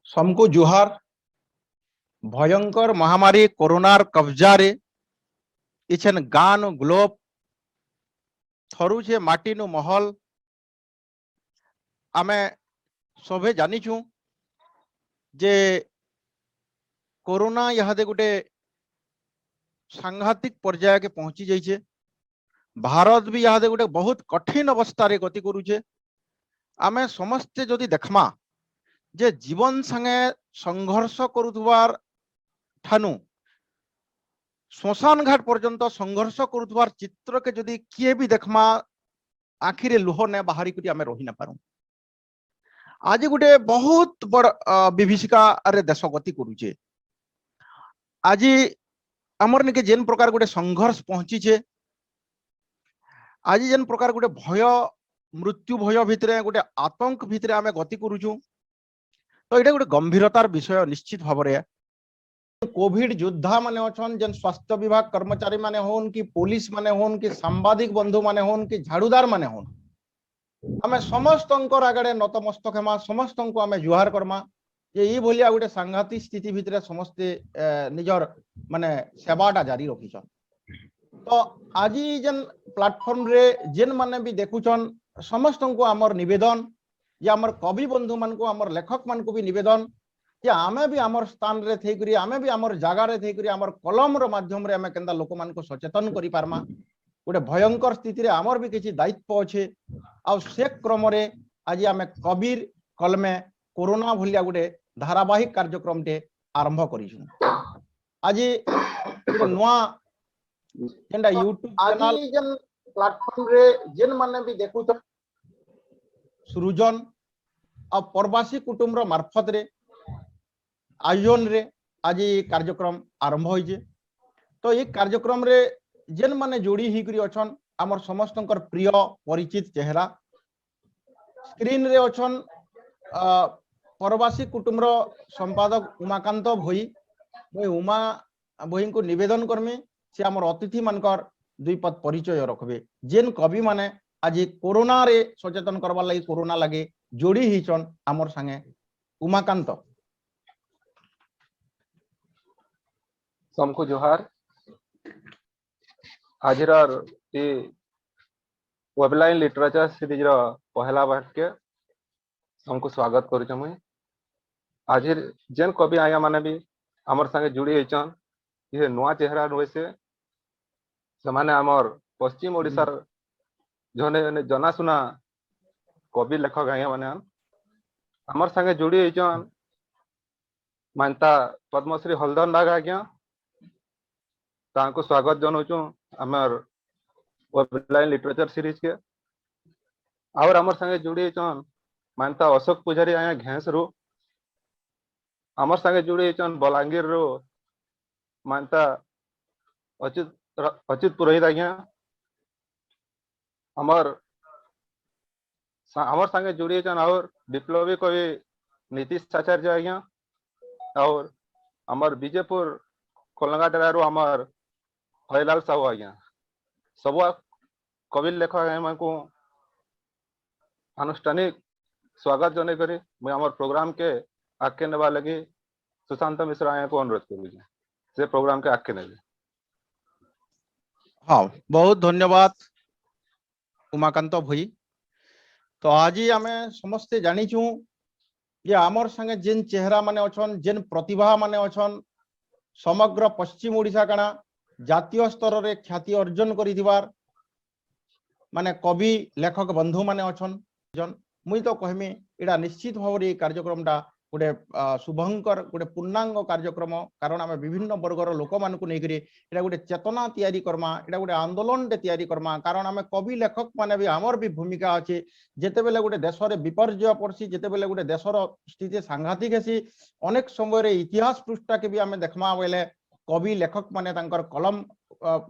सबको जुहार। भयंकर महामारी कोरोनार कब्जारे इछन गान ग्लोब थरुचे माटी नु महल आमे सभे जानिछु जे कोरोना यहादे गोटे सांघातिक पर्याय के पहुंची जाइए। भारत भी यहादे गोटे बहुत कठिन अवस्था रे गति करुचे। आमे समस्ते जदि देखमा जे जीवन संगे संघर्ष करुथबार ठानु श्मशान घाट पर्यंत संघर्ष करुथबार चित्र के जदि किए भी देखमा आखिरे लुह ने बाहरी करी आमे रही ना पारू। आज गोटे बहुत बड़ विभीषिका रे देश गति करुचे। आज आमर निके जेन प्रकार गोटे संघर्ष पहुंचीचे, आज जेन प्रकार गोटे भय मृत्यु भय भितरे गोटे आतंक भितरे आमे गति करुचु, तो ये गोटे गंभीरतार विषय निश्चित भाव में। कोविड योद्धा माने अछन, जेन स्वास्थ्य विभाग कर्मचारी माने होन कि पुलिस माने होन कि सांबादिक बंधु माने होन कि झाड़ूदार माने होन, आमे समस्त आगे नतमस्तक हेमा, समस्त आमे जुहार करमा जे ई भलिया गोटे सांघातिक स्थिति भितरे समस्ते निजर माने सेवाटा जारी रखिछन। तो आज जेन प्लेटफॉर्म रे जेन माने भी देखुछन समस्त को आमर निवेदन जे आमर कवि बंधु मान को आमर लेखक मान को भी निवेदन जे आमे भी आमर स्थान रे थई करी, आमे भी आमर जगह रे थई करी, आमर कलम रो माध्यम रे आमे केंदा लोक मान को सचेतन करि पारमा। गोटे भयंकर स्थिति रे आमर भी किछि दायित्व अछि। आ से क्रम रे आज आमे कबीर कलमे कोरोना भलिया गोटे धारावाहिक कार्यक्रम टे आरंभ करिछु। आज गोटे नुआ जेंडा यूट्यूब चैनल जेन प्लेटफॉर्म रे जेन माने भी देखु तो सृजन आ प्रवासी कुटुंबर मार्फत रे आयोजन रे आज कार्यक्रम आरंभ होइजे। तो ये कार्यक्रम रे जेन माने जोड़ी ही करी अछन हमर समस्तंकर प्रिय परिचित चेहरा स्क्रीन रे अछन प्रवासी कुटुंबर संपादक उमाकांत भोई। मैं उमा भोई को निवेदन करमी से आमर अतिथि मानकर दुई पद परिचय रखबे। जेन कवि माने आज कोरोना रे सचेतन करबार लगी कोरोना लगे जोड़ी हिचन आमर संगे उमाकांत। सबको जोहार। आज वेबलाइन लिटरेचर सीरीज पहला वाक्य हमको स्वागत करुछ। मुई आज जेन कवि आया माने भी आमर संगे जुड़ी होचन ये नुआ चेहरा नुए से माने आमर पश्चिम ओडिशार जने जने जनासुना कवि लेखक आया माने आमर संगे जुड़ी होचन मानता पद्मश्री हलधर नाग आज्ञा तांको स्वागत जनाऊँ आमर वेबलाइन लिटरेचर सीरीज के। और आमर संगे जुड़ी चन मानता अशोक पुजारी आया घेंस रो, आमर संगे जुड़ी चन बलांगीर रो मानता अच्युत पुरोहित आज्ञा, आमर संगे जुड़ी चन और विप्लवी कवि नीतीश आचार्य आज्ञा, और आमर बीजेपुर कोलंगाटेरा रो आमर हरिलाल साहू आज्ञा। सब कवि लेखक को आनुष्ठानिक स्वागत जन करी मैं आमर प्रोग्राम के आगे नेबा लगी सुशांत मिश्रा आया को अनुरोध करूँ से प्रोग्राम के आगे नेबे। हाँ, बहुत धन्यवाद उमाकांत भई। तो आज आमे समस्ते जानिछु जे आमर संगे जेन चेहरा माने अछन, जेन प्रतिभा माने अछन, समग्र पश्चिम ओडिशा काना जातीय स्तर रे ख्याति अर्जन करिदिवार माने कवि लेखक बंधु माने अछन। जन मुई तो कहमी एटा निश्चित भाव रे कार्यक्रमटा गोटे शुभंकर गोटे पूर्णांग कार्यक्रम। कारण आम विभिन्न वर्गर लोक मान को लेकर एटा गोटे चेतना तैयारी करमा, एटा गोटे आंदोलन टे तैयारी करमा। कारण आम कवि लेखक माने भी आमर भी भूमिका अच्छे। जेते बेले गोटे देश रे विपर्जय पड़सी, जेते बेले गोटे देशर स्थिति सांघातिक हेसी, अनेक समय रे इतिहास पृष्ठा के भी आम देखमा बेले कवि लेखक माने तांकर कलम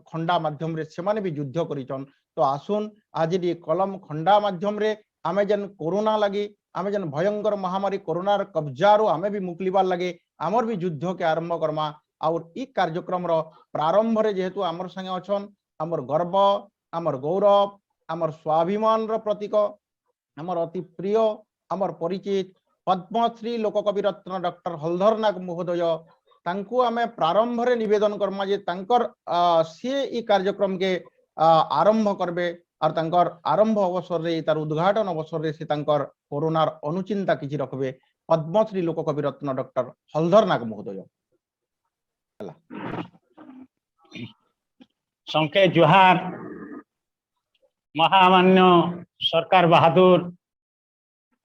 खंडा माध्यम रे से माने भी युद्ध करिचन। तो आसुन आज ये कलम खंडा माध्यम रे आमे जन कोरोना लगी, आमे जन भयंकर महामारी कोरोनार कब्जारो आमे भी मुक्लिबार लगे आमर भी युद्ध के आरंभ करमा। और ई कार्यक्रम रो प्रारंभ रे जेहेतु आमर संगे अछन आमर गर्व, आमर गौरव, आमर स्वाभिमान रो प्रतीक, आमर अति प्रिय, आमर परिचित पद्मश्री लोककवि रत्न डॉक्टर हलधर नाग महोदय तांकु आमे प्रारंभ रे निवेदन करमा जे तांकर से ई कार्यक्रम के आरंभ करबे और तांकर आरंभ अवसर रे तार उद्घाटन अवसर रे से तांकर कोरोनार अनुचिंता किछि रखबे पद्मश्री लोककवि रत्न डॉक्टर हलधर नाग महोदय। संके जोहार महामान्य सरकार बहादुर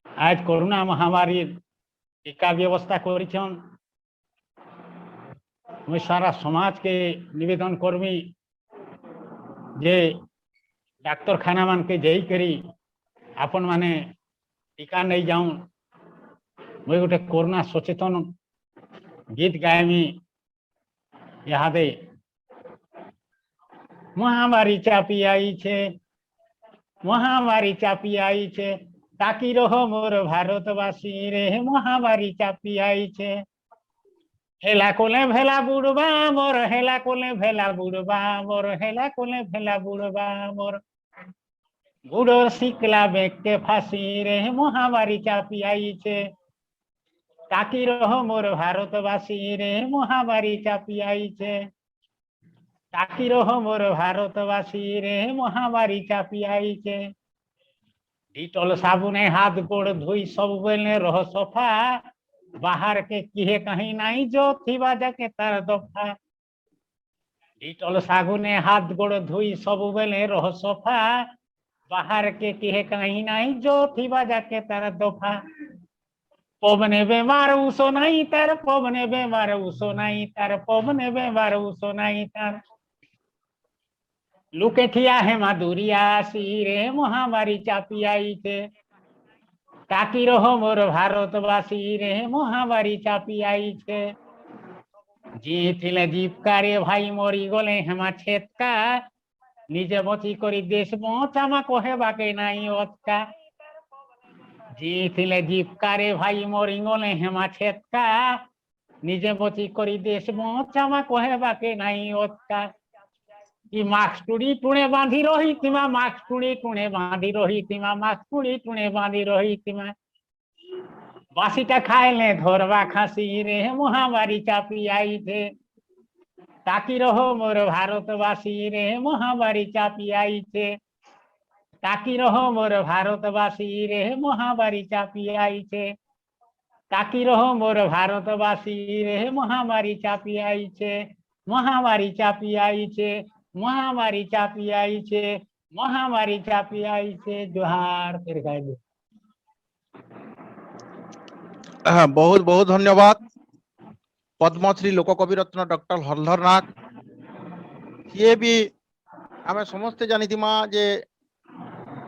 आज कोरोना महामारी टीका व्यवस्था करिछन। मैं सारा समाज के निवेदन करमी जे डाक्तर खाना मान के जई करी अपन माने टीका नहीं जाऊं। मैं गोटे कोरोना सचेतन गीत गायमी यहाँ दे महामारी चापी आई छे, महामारी चापी आई छे, ताकि रहो मोर भारतवासी रे महामारी चापी आई छे। हेला कोले भेला बुड़बा मोर, हेला कोले भेला बुड़बा मोर, हेला कोले भेला बुड़बा मोर, बुड़ोर सिकला बेग के फांसी रे महामारी चापी आई छे, ताकि रहो मोर भारतवासी रे महामारी चापी आई छे, ताकि रहो मोर भारतवासी रे महामारी चापी आई छे। डिटोल साबुने हाथ गोड़ धोई सब बेले रह सफा, बाहर के किहे कहीं नहीं जो थीवा जाके तार दफा। डिटोल साबुने हाथ गोड़ धोई सब बेले रह सफा, बाहर के किहे कहीं नहीं जो थीवा जाके तार दफा। पवने बेमार उसो नहीं तार, पवने बेमार उसो नहीं तार, पवने बेमार उसो नहीं तार। लुके ठिया है माधुरिया सी रे महामारी चापी आई थे, ताकि रहो मोर भारतवासी रे महामारी चापी आई थे। जी थिले जीवकारे भाई मोरी गले हेमा छेदका, निजे बची करी देश बचामा कहे बाके नहीं ओतका। जी थिले जीवकारे भाई मोरी गले हेमा छेदका, निजे बची करी देश बचामा कहे बाके नहीं ओतका। कि मास्क टुड़ी टुणे बांधी रही तिमा, मास्क टुड़ी टुणे बांधी रही तिमा, मास्क टुड़ी टुणे बांधी रही तिमा। बासीटा खाए ले धोरवा खांसी रे महामारी चापी आई थे, ताकि रहो मोर भारतवासी रे महामारी चापी आई थे, ताकि रहो मोर भारतवासी रे महामारी चापी आई थे, ताकि रहो मोर भारतवासी रे महामारी चापी आई थे। महामारी चापी आई थे, महामारी चापी आई छे, महामारी चापी आई छे। जोहार फिर गाइबे। बहुत बहुत धन्यवाद पद्मश्री लोककवि रत्न डॉक्टर हलधर नाग। ये भी आमे समस्ते जानिथिमा जे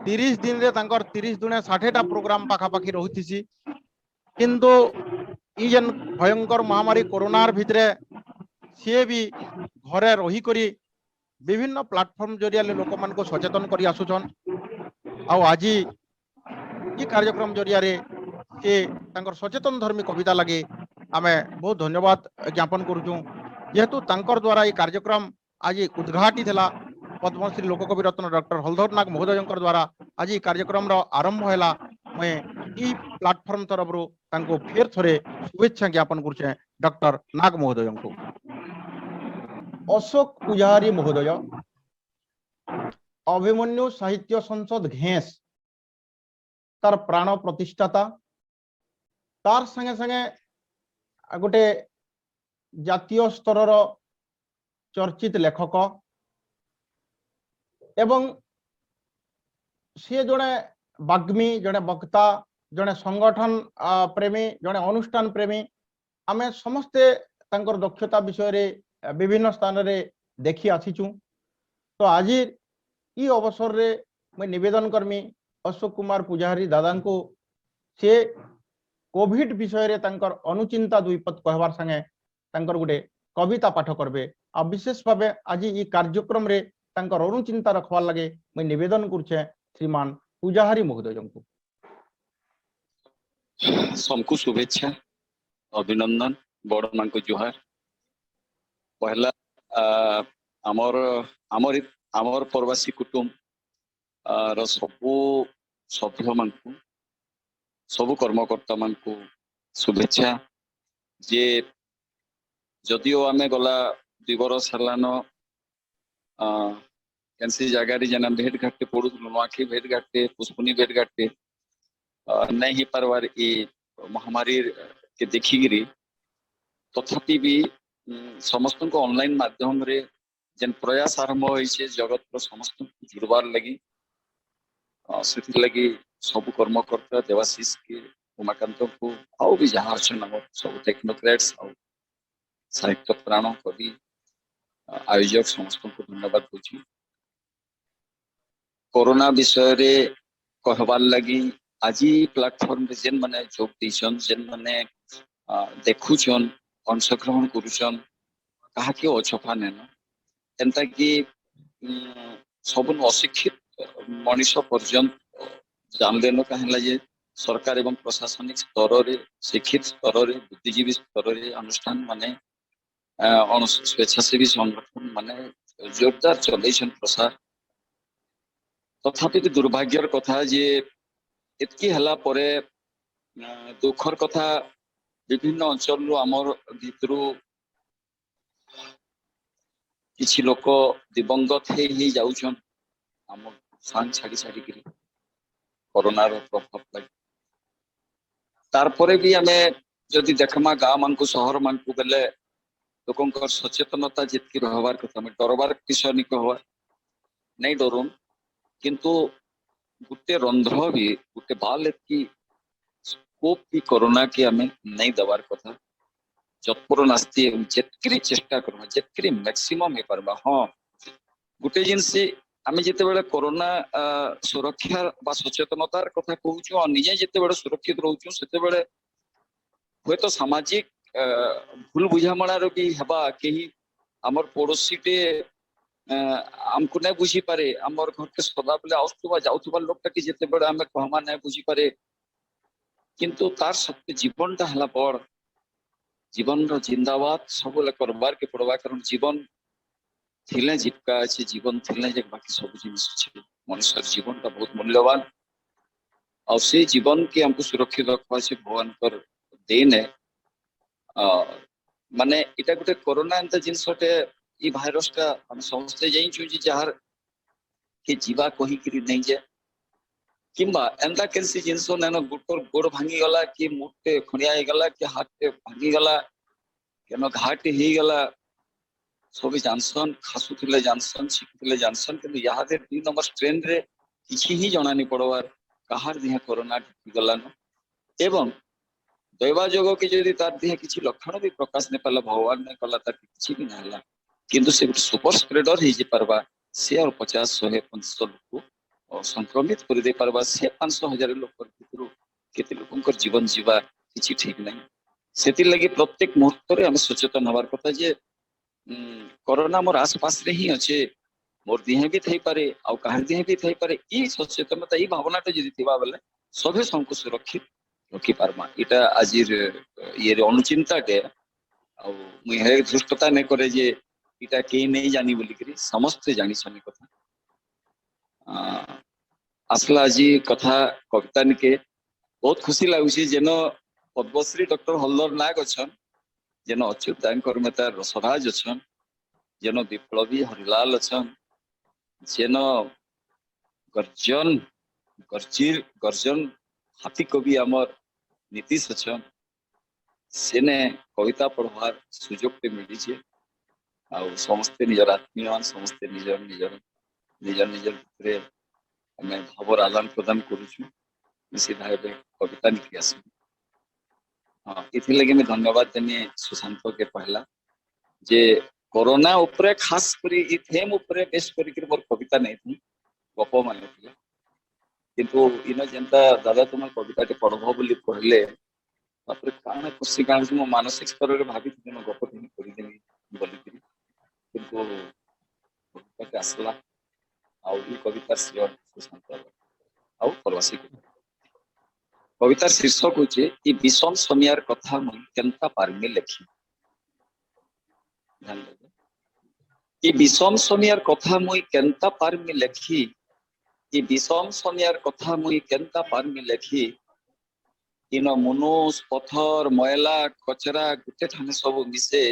30 दिन रे तांकर 30 दुने 60टा प्रोग्राम पाखा पाखी रहुतिसी, किंतु ई जन भयंकर महामारी कोरोनार भितरे सी भी घरे रही करी विभिन्न प्लेटफॉर्म जरिया लोक मान को सचेतन करी आसुछन। आज ये कार्यक्रम जरिया रे से तांकर सचेतन धर्मी कविता लगे आमे बहुत धन्यवाद ज्ञापन करूँ। जेहेतु तांकर द्वारा ये कार्यक्रम आज उद्घाटित है पद्मश्री लोककवि रत्न डॉक्टर हलधर नाग महोदय द्वारा आज ये कार्यक्रम आरंभ है। मैं ई प्लेटफॉर्म तरफ तांको फेर थरे शुभेच्छा ज्ञापन करुचे डॉक्टर नाग महोदय को। अशोक पुजारी महोदय अभिमन्यु साहित्य संसद घेस तार प्राण प्रतिष्ठाता, तार संगे संगे गोटे जातीय स्तर चर्चित लेखक एवं सी जड़े बाग्मी, जड़े वक्ता, जड़े संगठन प्रेमी, जड़े अनुष्ठान प्रेमी। आमे समस्ते तांकर दक्षता विषय रे विभिन्न स्थान रे देखी आसीचु। तो आज ई अवसर रे मैं निवेदन करमी अशोक कुमार पुजारी दादा को से कोविड विषय रे तांकर अनुचिंता दुईपद कहवार संगे तांकर गोटे कविता पाठ करबे। आ विशेष भावे आज ई कार्यक्रम रे तांकर अनुचिंता रखवार लगे मैं निवेदन करुचे श्रीमान पुजारी महोदय को। सबको शुभेच्छा अभिनंदन बड़ मान को जुहार। पहला आमर आमर आमर प्रवासी कुटुंब सबू सभ्य मान सबु कर्मकर्ता मान को शुभेच्छा जे जदिओ आमे गला 2 बरस हलान कैंसी जगह जेना भेट घाटे पड़ू नुआखी भेट घाटे पुष्पुनी भेट घाटे नहीं पारवार ये महामारी के देखिकी तथापि भी समस्त को ऑनलाइन माध्यम रे जेन प्रयास आरंभ होइछे जगत को समस्त जुड़बार लगी से लगी सब कर्मकर्ता देवाशीष के उमाकांत को आउ भी जहाँ अच्छे सब टेक्नोक्रेट्स साहित्य प्राण कवि आयोजक समस्त को धन्यवाद दूची कोरोना विषय रे कहबार लगी आज प्लेटफॉर्म रे जेन माने जोग दिसन जेन माने देखुछन अंशग्रहण करुछन कहा के अछफा नेन एंता कि सबन अशिक्षित मनीष पर्यंत जानले न कहला जे सरकार एवं प्रशासनिक स्तर रे शिक्षित स्तर रे बुद्धिजीवी स्तर रे अनुष्ठान माने स्वेच्छासेवी संगठन माने जोरदार चलैछन प्रसार तथापि दुर्भाग्यर कथा जे एतकी हला परे दुखर कथा विभिन्न अंचल आमर भितर किसी लोक दिवंगत ही जाउछन आम सांग छाड़ी छाड़ी करी कोरोना रो प्रभाव लगी तारपरे भी आमे जदि देखमा गाँ मान को शहर मान को बेले लोकंकर सचेतनता जितकी रहबार कथा में डरबार विषय नहीं कहवा नहीं डरुन किंतु गुटे रंध्र भी गुटे बाल की स्कोप भी कोरोना के हमें नहीं दबार कथा जतपुर नास्ती जितकरी चेष्टा करबा जितकरी मैक्सिमम हे परबा हां गुटे जिनस आमे जेते बेले कोरोना सुरक्षा बा सचेतनतार कथा कहूछु और निजे जेते बेले सुरक्षित रहउछु सेते बेले होय तो सामाजिक भूल बुझामणार भी हेबा केही हमर पड़ोसी टे हमको नहीं बुझी पारे हमर घर के सदा बेले आउथुबा जाउथुबा लोकटा कि जेते बेले हमें कहमा नहीं बुझी पारे किंतु तार सत्य जीवनटा हला बड़ जीवन रो जिंदाबाद सबले करबार के पड़वा कारण जीवन थिले जीविका अच्छे जीवन थिले जे बाकी सब जिनिस अच्छे मनुष्य जीवन का बहुत मूल्यवान और से जीवन के हमको सुरक्षित रखवा से भगवान कर देन है माने इटा गुटे कोरोना एंता जिनसटे ई भाइरस टा हम समझते जाइछु जे जहार के जीवा कहि करी नहीं जे किंबा एंता केसी जिनसो ननो गुटर गोड़ भांगी गला कि मुट्टे खणिया हे गला कि हाथ भांगी गला केनो घाट हे गला सभी जानसन खासुथिले जानसन शिखुथिले जानसन किंतु यहाँ दे 2 नंबर स्ट्रेन रे किछि ही जणा नहीं पड़वार कहार दिया कोरोना ढुकी गलान एवं दैवाजोग के जदि तार दिया किछि लक्षण भी प्रकाश ने पाला भगवान ने कला तार किछि भी ना हला किंतु से सुपर स्प्रेडर ही जे परबा से और 50 100 500 लोक और संक्रमित कर दे परबा से 500,000 लोक भितर केते लोकंकर जीवन जीवा किछि ठीक नहीं सेति लगी प्रत्येक मुहूर्त रे हम सचेतन हबार कथा जे कोरोना मोर आसपास रे ही अच्छे मोर दिहे भी थई पारे आ काहर दिहे भी थई पारे ई सचेतनता ई भावनाटा जदि थिबा बेले सभे संको सुरक्षित रखी पारमा इटा आजिर ये अनुचिंता टे आ मुई हे धृष्टता ने करे जे इटा के नहीं जानी बोली करी समस्त जानी छनी कथा आसला जी कथा कविता के बहुत खुशी लागुछि जेनो पद्मश्री डॉक्टर हल्दर नाग अछन जेनो अच्युत दांकर मेता रसराज अछन जेनो विप्लवी हरिलाल अछन जेनो गर्जन गर्जीर गर्जन हाथी कवि आमर नीतीश अछन सेने कविता पढ़वार सुजोग पे मिली छे आ समस्त निजर आत्मीय समस्त निजर निजर निजर निजर भितरे हमें भावर आदान प्रदान करूछु सीधा कविता लिखी आसू हाँ इथि लगे मैं धन्यवाद देने सुशांत के पहला जे कोरोना उपरे खास करी ई थेम उपरे बेस करी के मोर कविता नहीं थी गप माने थिले किंतु इन जनता दादा तुम कविता के पढ़बो बोली कहले तापर काना खुशी गान से मानसिक स्तर रे भाभी थी न गप थी करी देनी बोली करी किंतु कविता के असला आ ई कविता श्रेय सुशांत आ प्रवासी कवितार शीर्षक होचे ई विषम समियार कथा मुई केनता पारमी लेखी ध्यान देबे ई विषम समियार कथा मुई केनता पारमी लेखी ई विषम समियार कथा मुई केनता पारमी लेखी इन मनुष्य पथर मैला कचरा गुटे ठाने सब मिसे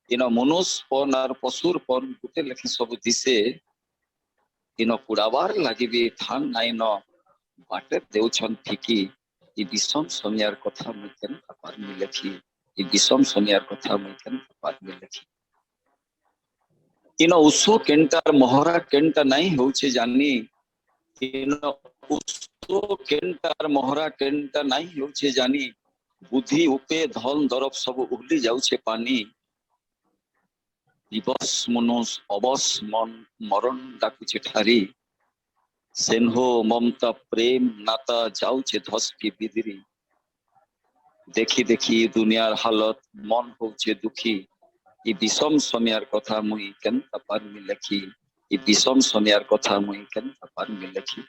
इन मनुष्य पन और पशुर पन गुटे लेखे सब दिसे इन पुराबार लगी भी थान नाइन बाटे देउछन फिकी ई विषम समयार कथा मैं केन पार में लेखी ई विषम समयार कथा मैं केन पार में लेखी इन उसो केंटार मोहरा केंटा नहीं होचे जानी इन उसो केंटार मोहरा केंटा नहीं होचे जानी बुद्धि उपे धन दरब सब उगली जाउछे पानी दिवस मनुष अवस मन मरण डाकुचे ठारी सेन्हो ममता प्रेम नाता जाउछे धस की बिदरी देखी देखी दुनियार हालत मन होचे दुखी ई विषम समयार कथा मुई केनता पार में लेखी ई विषम समयार कथा मुई केनता पार में लेखी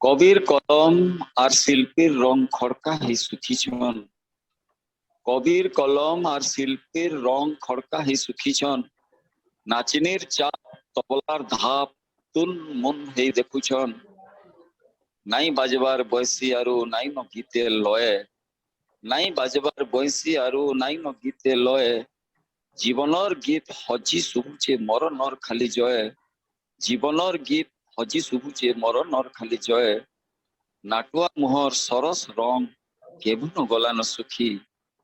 कबिर कलम और शिल्पीर रंग खड़का ही सुखी छन कबिर कलम और शिल्पीर रंग खड़का ही सुखी छन नाचिनीर चाप तबलार धाप तुन मन हे देखुछन नाई बाजबार बयसी आरु नाई न गीते लय नाई बाजबार बयसी आरु नाई न गीते लय जीवनर गीत हजी सुबुचे मरणर खाली जय जीवनर गीत हजी सुबुचे मरणर खाली जय नाटुआ मुहर सरस रंग केबुन गलान सुखी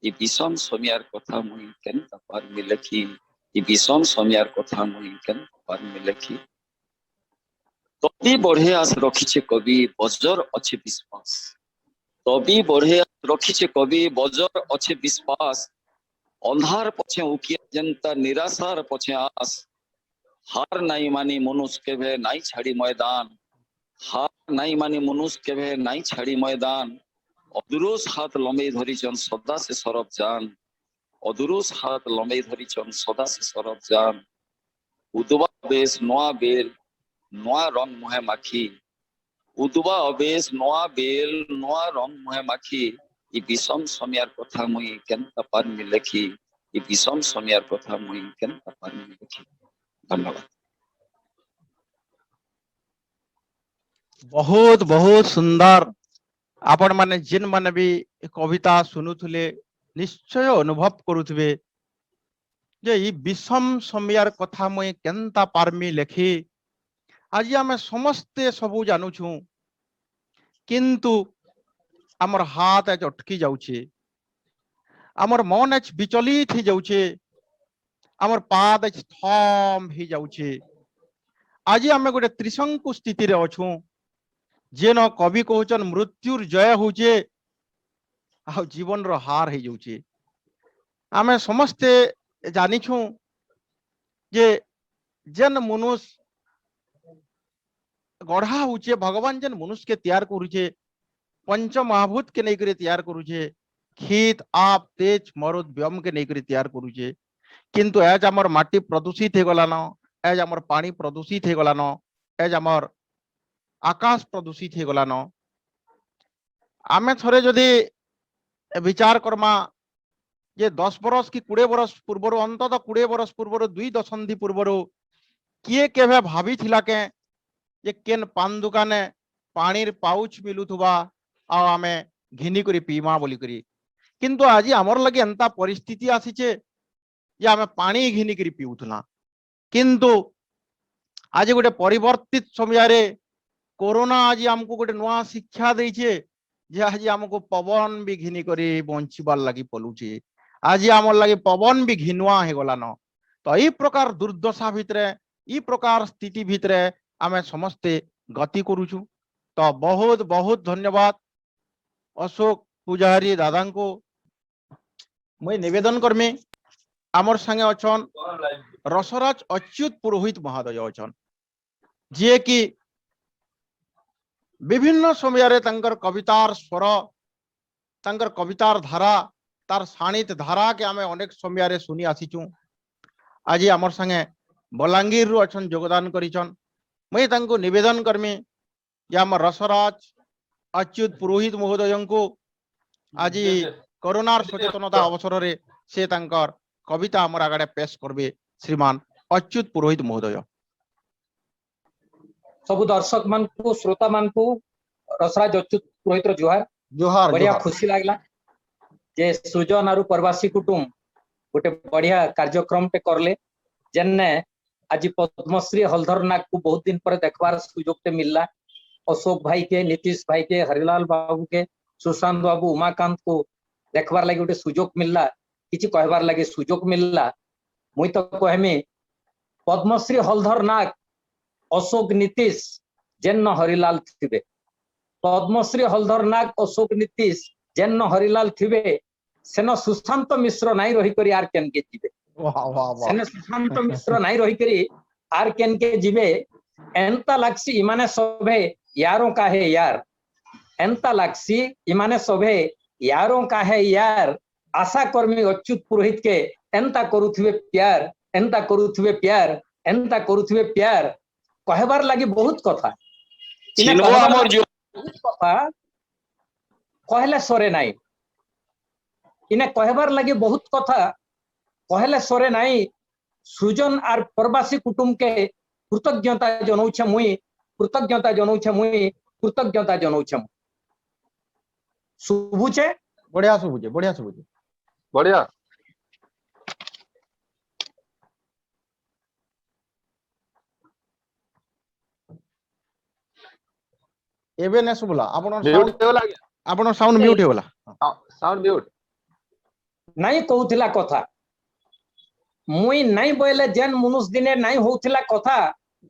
ई विषम समयार कथा मुई केनता पार में लेखी ई विषम समयार कथा मुई केनता पार में लेखी तभी बढ़े आस रखीचे कवि बजर अच्छे विश्वास तभी बढ़े आस रखीचे कवि बजर अच्छे विश्वास अंधार पछे उकिया जनता निराशार पछे आस हार नाई मानी मनुष्य केभे नाई छाड़ी मैदान हार नाई मानी मनुष्य केभे नाई छाड़ी मैदान अदुरुस हाथ लंबे धरिचन सदा से सरब जान अदुरुस हाथ लंबे धरिचन सदा से सरब जान उदुबा बेस नोआ बेल नोआ रंग मुहे माखी उदुबा अबेस नोआ बेल नोआ रंग मुहे माखी ई विषम समयार कथा मुई केनता पार में लेखी ई विषम समयार कथा मुई केनता पार में लेखी धन्यवाद बहुत बहुत सुंदर आपण माने जिन माने भी कविता सुनुथुले निश्चय अनुभव करुथबे जे ई विषम समयार कथा मुई केनता पारमी लेखी आज आम समस्ते सबू जानूछु किंतु आमर हाथ आज अटकी जाउछे आमर मन आज विचलित ही जाउछे आमर पाद आज थम ही जाउछे आज आम गोटे त्रिशंकु स्थिति रे अछु जेन कवि कहउछन मृत्युर जय होचे आ जीवन रो हार ही जाउछे आमे समस्ते जानिछु जे जेन मनुष्य गढ़ा होचे भगवान जेन मनुष्य के तैयार करुचे पंच महाभूत के नहीं तैयार करुचे खीत आप तेज मरुद व्योम के नहीं तैयार करुचे किंतु एज आमर माटी प्रदूषित हो गलान एज आमर पानी प्रदूषित हो गलान एज आमर आकाश प्रदूषित हो गलान आमे थरे जदि विचार करमा जे 10 बरस कि 20 बरस पूर्वर अंतत 20 बरस पूर्वर 2 दशंधि पूर्वर किए केभे भाभी थिला के जे केन पान दुकाने पानीर पाउच मिलुथुबा आ आमे घिनी करी पीमा बोली करी किंतु आज आमर लगे एंता परिस्थिति आसीचे जे आमे पानी घिनी करी पीउथला किंतु आज गोटे परिवर्तित समय रे कोरोना आज हमको गोटे नुआ शिक्षा देइछे जे आज हमको पवन भी घिनी करी बंचिबार लगी पलुचे आज आमर लगे पवन भी घिनुआ हे गलान तो ई प्रकार दुर्दशा भितरे ई प्रकार स्थिति भितरे आमे समस्ते गति करुछु तो बहुत बहुत धन्यवाद अशोक पुजारी दादा को मुई निवेदन करमी आमर संगे अछन रसराज अच्युत पुरोहित महोदय अछन जे कि विभिन्न समय रे तंकर कवितार स्वर तंकर कवितार धारा तार साणित धारा के आमे अनेक समय रे सुनी आसीचु आज आमर संगे बलांगीर रु अछन योगदान करिछन मैं तांको निवेदन करमी जे आम रसराज अच्युत पुरोहित महोदय को आज कोरोनार सचेतनता अवसर रे से तांकर कविता आमर आगड़े पेश करबे श्रीमान अच्युत पुरोहित महोदय सब दर्शक मान को श्रोता मान को रसराज अच्युत पुरोहित जुहार जोहार बढ़िया जोहार खुशी लागला जे सृजन आरु प्रवासी कुटुंब गोटे बढ़िया कार्यक्रम टे करले जेने आज पद्मश्री हलधर नाग को बहुत दिन पर देखबार सुयोग टे मिलला। अशोक भाई के, नीतीश भाई के, हरिलाल बाबू के, सुशांत बाबू, उमाकांत को देखबार लगे गोटे सुयोग मिलला, किछि कहबार लगे सुयोग मिलला। मुई तो कहमी पद्मश्री हलधर नाग, अशोक, नीतीश जेन हरिलाल थिबे, पद्मश्री हलधर नाग, अशोक, नीतीश जेन हरिलाल थिबे सेन सुशांत मिश्र नाई रही करी आर केन के जिबे। वाह वाह वाह सेन सुशांत मिश्र नाई रही करी आर केन के जिबे। एंता लागसी इमाने सभे यारों का है यार, एंता लागसी इमाने सभे यारों का है यार। आशा कर्मी अच्युत पुरोहित के एंता करुथिबे प्यार, एंता करुथिबे प्यार, एंता करुथिबे प्यार। कहबार लागि बहुत कथा इने चिन्हबो कहबार हमर लागि जो बहुत कथा कहले सरे नाई। इने कहबार लगे बहुत कथा कहले सरे नाई। सृजन आर प्रवासी कुटुंब के कृतज्ञता जनाऊछे मुई, कृतज्ञता जनाऊछे मुई, कृतज्ञता जनाऊछे। शुभुचे बढ़िया सुबुझे बढ़िया सुबुझे बढ़िया एबे ने सुबला आपण म्यूट साउंड होला आज्ञा आपण साउंड म्यूट होला साउंड म्यूट नहीं कहूथिला कथा मुई नहीं बोले जेन मनुष्य दिने नहीं होथिला कथा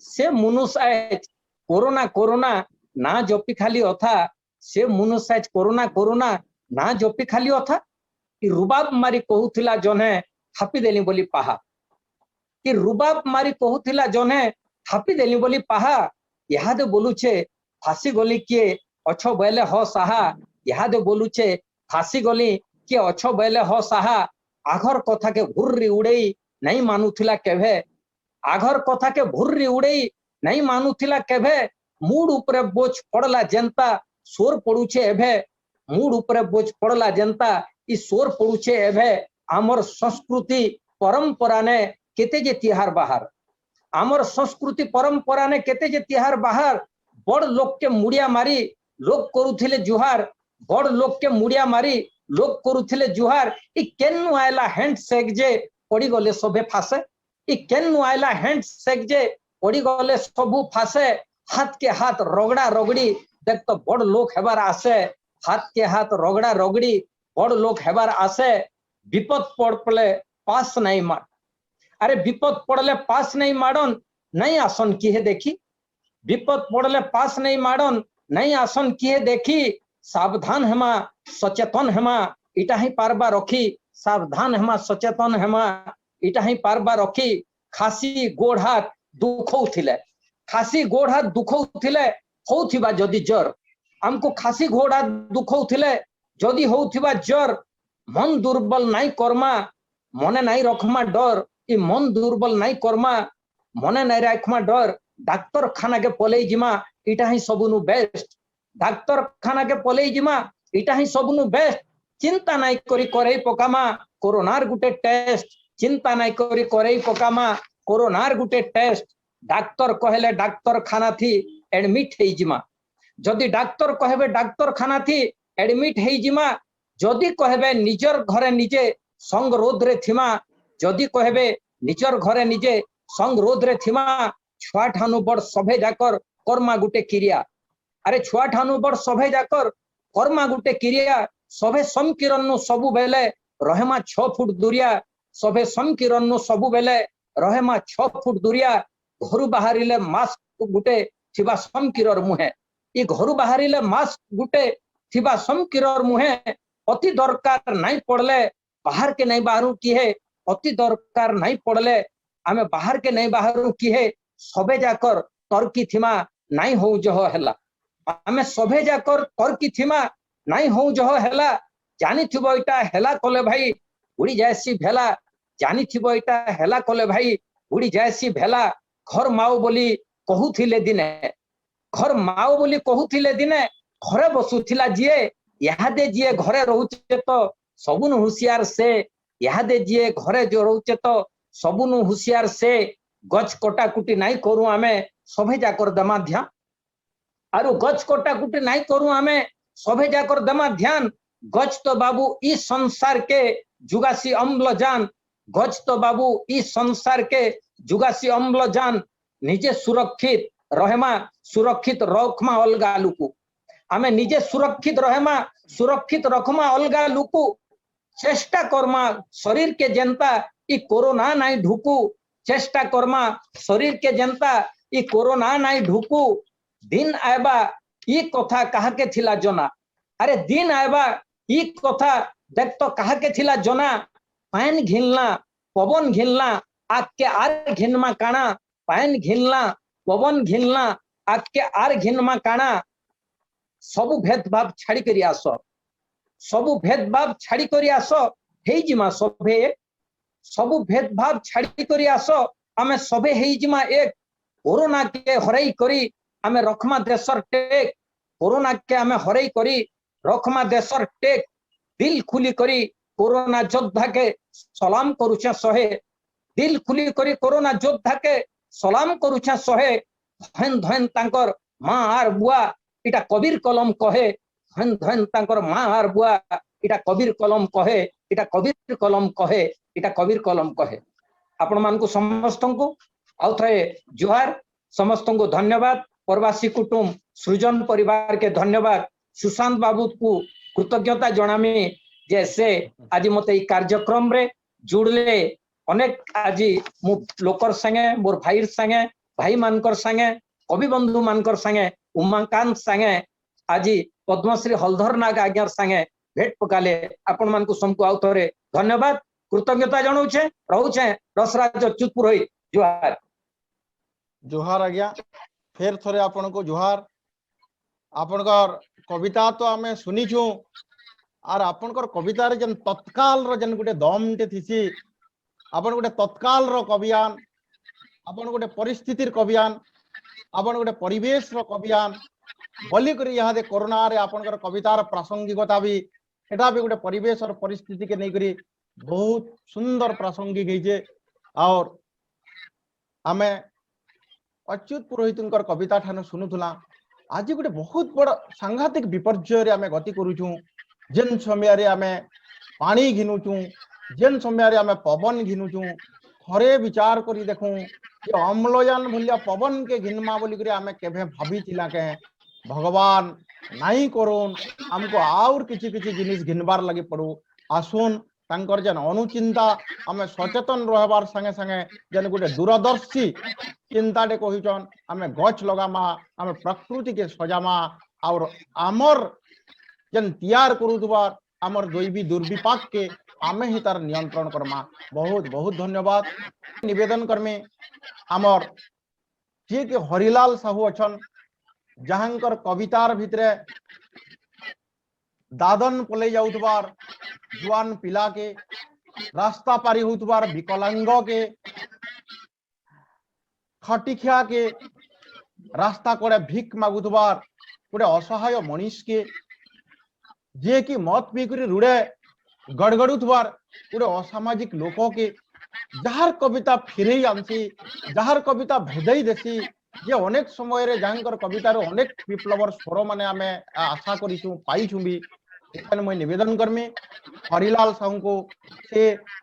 से मनुष्य आज कोरोना कोरोना ना जपी खाली अथा। से मनुष्य आज कोरोना कोरोना ना जपी खाली अथा। कि रुबाब मारी कहूथिला जने थापी देली बोली पाहा, कि रुबाब मारी कहूथिला जने थापी देली बोली पाहा। इहादे बोलुछे फांसी गली किए अछो बैले हो साहा, इहादे बोलुछे फांसी गली किए अछो बैले हो साहा। आघर कथा के भुर्री उड़ेई नहीं मानुथिला केभे, आघर कथा के भुर्री उड़ेई नहीं मानुथिला केभे। मूड उपरे बोझ पड़ला जनता सोर पड़ुछे एभे, मूड उपरे बोझ पड़ला जनता ई सोर पड़ुछे एभे। आमर संस्कृति परंपरा ने केते जे तिहार बाहर, आमर संस्कृति परंपरा ने केते जे तिहार बाहर। बड़ लोक के मुड़िया मारी लोक करुथिले जुहार, बड़ लोक के मुड़िया मारी लोक करुथिले जुहार। ई केन्नु आयला हैंडशेक जे पड़ी गले सबे फासे, ई केन्नु आयला हैंडशेक जे पड़ी गले सबु फासे। हाथ के हाथ रगड़ा रगड़ी देख तो बड़ लोक हेबार आसे, हाथ के हाथ रगड़ा रगड़ी बड़ लोक हेबार आसे। विपद पड़ले पास नहीं मार, अरे विपद पड़ले पास नहीं मारन नहीं आसन किहे देखी, विपद पड़ले पास नहीं मारन नहीं आसन किहे देखी। सावधान हेमा सचेतन हेमा इटा ही पारबा रखी, सावधान हेमा सचेतन हेमा इटा ही पारबा रखी। खासी गोड़ हाथ दुखौथिले, खासी गोड़ हाथ दुखौथिले होउथिबा जदि जर, हमको खासी गोड़ हाथ दुखौथिले जदि होउथिबा जर। मन दुर्बल नहीं करमा मने नहीं रखमा डर, ई मन दुर्बल नहीं करमा मने नहीं रखमा डर। डाक्तर खाना के पलई जिमा इटा ही सबुनु बेस्ट, डाक्तर खाना के पलई जिमा इटा ही सबुनु बेस्ट। चिंता नहीं करी करई पकामा कोरोनार गुटे टेस्ट, चिंता नहीं करी करई पकामा कोरोनार गुटे टेस्ट। डाक्तर कहले डाक्तर खाना थी एडमिट हेई जिमा, जदि डाक्तर कहबे डाक्तर खाना थी एडमिट हेई जिमा। जदि कहबे निजर घरे निजे संगरोध रे थिमा, जदि कहबे निजर घरे निजे संगरोध रे थिमा। छुआ ठानु बड़ सभे जाकर कर्मा गुटे क्रिया, अरे छुआ ठानु बड़ सभे जाकर कर्मा गुटे क्रिया। सभे समकिरण सबु बेले रहेमा 6 फुट दूरिया, सभे समकिरण सबु बेले रहेमा 6 फुट दूरिया। घरु बाहरिले मास्क गुटे थिबा समकिरर मुहे, ई घरु बाहरिले मास्क गुटे थिबा समकिरर मुहे। अति दरकार नहीं पड़ले बाहर के नहीं बाहरु किहे, अति दरकार नहीं पड़ले आमे बाहर के नहीं बाहरु किहे। सबे जाकर तर्की थिमा नहीं हो जह हेला, आमे सबे जाकर तर्की थिमा नहीं हो जह हेला। जानी थिबो इटा हेला कले भाई उड़ी जायसी भेला, जानी थिबो इटा हेला कले भाई उड़ी जायसी भेला। घर माओ बोली कहूथिले दिने, घर माओ बोली कहूथिले दिने घरे बसुथिला जिए। यादे जिए घरे रहउचे तो सबुनु हुशियार से, यादे जिए घरे जो रहउचे तो सबुनु हुशियार से। गच कोटा कुटी नहीं करू आमे सभे जाकर दमा ध्या, आरु गच कोटा कुटी नहीं करू आमे सभे जाकर दमा ध्यान गज तो बाबू इस संसार के जुगासी अम्लजान गज तो बाबू इस संसार के जुगासी अम्लजान निजे सुरक्षित रहेमा सुरक्षित रखमा अलगा लुकु आमे निजे सुरक्षित रहेमा सुरक्षित रखमा अलगा लुकु चेष्टा करमा शरीर के जनता इ कोरोना नाई ढुकू चेष्टा करमा शरीर के जनता इ कोरोना नाई ढुकू दिन आएबा इ कथा कहा के थिला जना अरे दिन आएबा इ कथा देख तो कहा के थिला जना पान घिनला पवन घिनला आग के आर घिनमा काना पान घिनला पवन घिनला आग के आर घिनमा काना सबु भेदभाव छाड़ी करी आस सबु भेदभाव छाड़ी करी आस हे जिमा सभे सबु भेदभाव छाड़ी करी आस आमे सभे हे जिमा एक कोरोना के हरई करी आमे रखमा देशर टेक कोरोना के आमे हरई करी रखमा देशर टेक दिल खुली करी कोरोना योद्धा के सलाम करूछे सहे दिल खुली करी कोरोना योद्धा के सलाम करूछे सहे धन धन तांकर मां आर बुआ इटा कबीर कलम कहे धन धन तांकर मां आर बुआ इटा कबीर कलम कहे इटा कबीर कलम कहे इटा कबीर कलम कहे आपण मान को समस्त को आउ थे जुहार समस्त को धन्यवाद प्रवासी कुटुंब सृजन परिवार के धन्यवाद सुशांत बाबू को कृतज्ञता जनामी जैसे आज मत कार्यक्रम रे जुड़ले अनेक आज मु लोकर संगे मोर भाई संगे भाई मानकर संगे कवि बंधु मानकर संगे उमाकांत संगे आज पद्मश्री हलधर नाग आज्ञार संगे भेट पकाले आपण मान को समको आउ थरे धन्यवाद कृतज्ञता जनाऊे रोचे रसराज अच्युत पुरोहित जुहार जुहार आज्ञा फेर थरे आपण को जुहार आपनकर कविता तो आमे सुनिछु आर आपनकर कविता रे जन तत्काल रो जन गुटे दमटे थिसी आपण गुटे तत्काल रो कवियान आपण गुटे परिस्थितिर कवियान आपण गुटे परिवेश रो कवियान बोली करी यहाँ दे कोरोना रे आपनकर कवितार प्रासंगिकता भी एटा भी गुटे परिवेश और परिस्थिति के नहीं करी बहुत सुंदर प्रासंगिक है और आमे अच्युत पुरोहितंकर कविता ठानु सुनुथुला आज गोटे बहुत बड़ सांघातिक विपर्यय रे आमे गति करूछु जेन समय रे आमे पानी घिनुछु जेन समय रे आमे पवन घिनुछु थरे विचार करी देखू कि अम्लजान भलिया पवन के घिनमा बोली करे आमे केभे भाभी थिला के भगवान नहीं करोन हमको और किछि किछि जिनिस घिनबार लगे पड़ो आसुन तांकर जन अनुचिंता आमे सचेतन रहबार संगे संगे जन गोटे दूरदर्शी चिंता डे कहिचन आमे गछ लगामा आमे प्रकृति के सजामा और आमर जन तैयार करूबार आमर दैवी दुर्विपाक के आमे ही तार नियंत्रण करमा बहुत बहुत धन्यवाद निवेदन करमे आमर जे के हरिलाल साहू अछन जहांकर कवितार भितरे दादन पले जाउतबार जुआन पिला के रास्ता पारी होतबार विकलांग के खटिखिया के रास्ता कोड़े भिक मागुतबार गोटे असहाय मनीष के जे कि मत पी करी रुड़े गड़गड़ुतबार गोटे असामाजिक लोक के जार कविता फिरे आनसी जार कविता भेदई देसी जे अनेक समय रे जहांकर कवितार अनेक विप्लवर स्वर माने आमे आशा करिछु पाइछु भी एखाने मैं निवेदन करमी हरिलाल साहू को से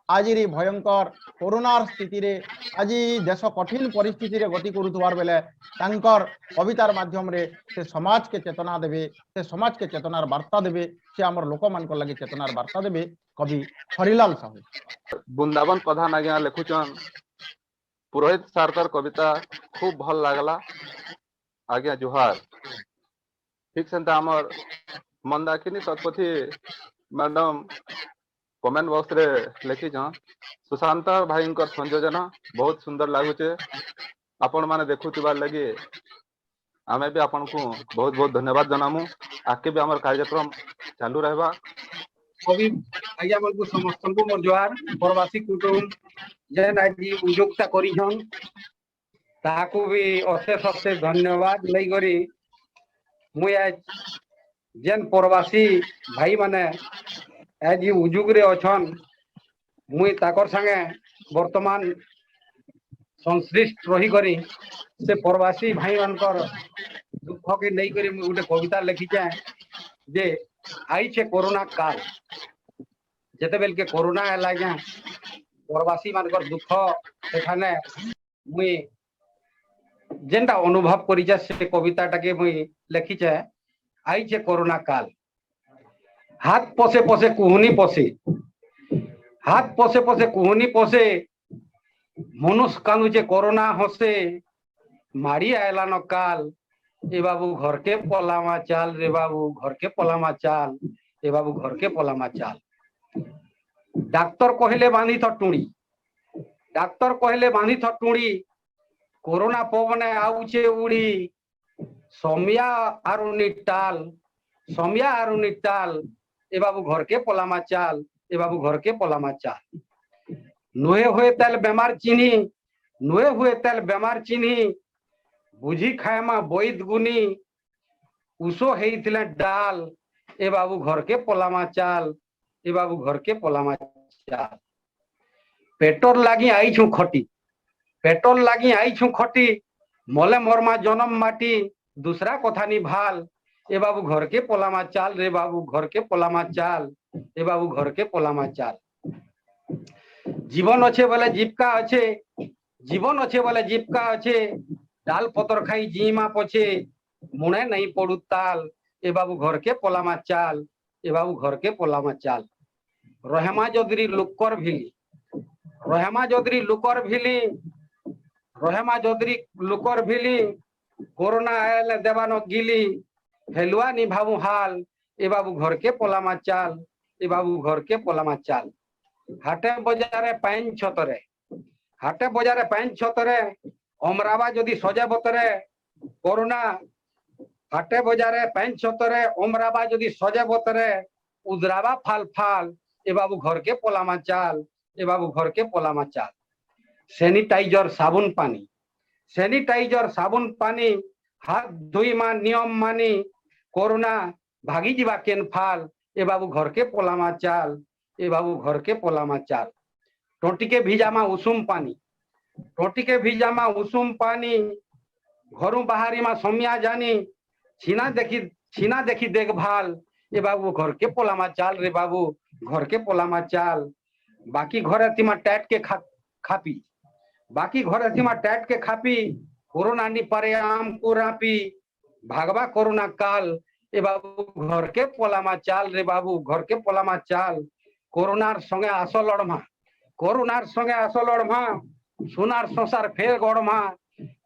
आज भयंकर कोरोनार स्थिति रे आज देश कठिन परिस्थिति रे गति करुवार बेले तांकर कवितार माध्यम रे से समाज के चेतना देबे से समाज के चेतनार वार्ता देबे से हमर लोक मान को लगे चेतनार वार्ता देबे कवि हरिलाल साहू वृंदावन प्रधान आज्ञा लिखुचन पुरोहित सारकर कविता खूब भल लागला आज्ञा जुहार ठीक से हमर Mandakini Satpathy madam comment box रे लिखी सुशांत भाई संयोजन बहुत सुंदर लगुचे आपण माने देखुथिबार लगी आमे भी आपन को बहुत बहुत धन्यवाद जनामु आके भी हमर कार्यक्रम चालू रहबा कवि आज्ञा मन को समस्त को मोर जोहार प्रवासी कुटुंब जेन आज उद्योगता करिछन ताको भी अशेष अशेष धन्यवाद लई करी मुई आज जेन प्रवासी भाई माने आज उद्योग रे अछन मुई ताकर संगे वर्तमान संश्लिष्ट रही करी से प्रवासी भाई मानकर दुख के नहीं करी मुई गोटे कविता लिखी जाए जे आई छे कोरोना काल जेते बेल के कोरोना है आज्ञा प्रवासी मानकर दुख सेठाने मुई जेनटा अनुभव करिछे से कविताटा के मुई लिखिछे आई छे कोरोना काल हाथ पसे पसे कुहुनी पसे हाथ पसे पसे कुहुनी पसे मनुष्य कानुचे कोरोना हसे मारी आयला न काल ए बाबू घर के पलामा चाल रे बाबू घर के पलामा चाल ए बाबू घर के पलामा चाल डाक्तर कहले बांधी थ टुणी डाक्तर कहले बांधी थ टुणी कोरोना पवने आउचे उड़ी समिया आरुनी टाल समिया आरुनी टाल ए बाबू घर के पलामा चाल ए बाबू घर के पलामा चाल नुहे हुए तेल बेमार चिन्ही नुहे हुए तेल बेमार चिन्ही बुझी खाएमा बैद गुनी उसो हेइथिले डाल ए बाबू घर के पलामा चाल ए बाबू घर के पलामा चाल पेट्रोल लागी आई छु खटी पेट्रोल लागी आई छु खटी मले मरमा जन्म माटी दूसरा कथा निभाल ए बाबू घर के पलामा चाल रे बाबू घर के पलामा चाल ए बाबू घर के पलामा चाल जीवन अच्छे बोले जीविका अच्छे जीवन अच्छे बोले जीविका अच्छे डाल पतर खाई जीमा पछे मुणे नहीं पड़ू ताल ए बाबू घर के पलामा चाल ए बाबू घर के पलामा चाल रहेमा जदरी लुकर भिली रहेमा जदरी लुकर भिली रहेमा जदरी लुकर भिली कोरोना आयल देवानो गिली हेलुआ निभाऊ हाल ए बाबू घर के पलामा चाल ए बाबू घर के पलामा चाल हाटे बजारे पैन छतरे हाटे बजारे पैन छतरे अमरावा जदि सजे बतरे कोरोना हाटे बजारे पैन छतरे अमरावा जदि सजे बतरे उदरावा फाल फाल ए बाबू घर के पलामा चाल ए बाबू घर के पलामा चाल सैनिटाइजर साबुन पानी सैनिटाइजर साबुन पानी हाथ धोई मा नियम मानी कोरोना भागी जीवा केन फाल ए बाबू घर के पलामा चाल ए बाबू घर के पलामा चाल टोटी के भिजामा उषुम पानी टोटी के भिजामा उषुम पानी घरू बाहरी मा समिया जानी छीना देखी देखभाल ए बाबू घर के पलामा चाल रे बाबू घर के पलामा चाल बाकी घर तिमा टैट के खापी बाकी घर तिमा टैट के खापी कोरोना नि पारे आम को रापी भागवा कोरोना काल ए बाबू घर के पलामा चाल रे बाबू घर के पलामा चाल कोरोनार संगे आस लड़मा कोरोनार संगे आस लड़मा सुनार संसार फेर गड़मा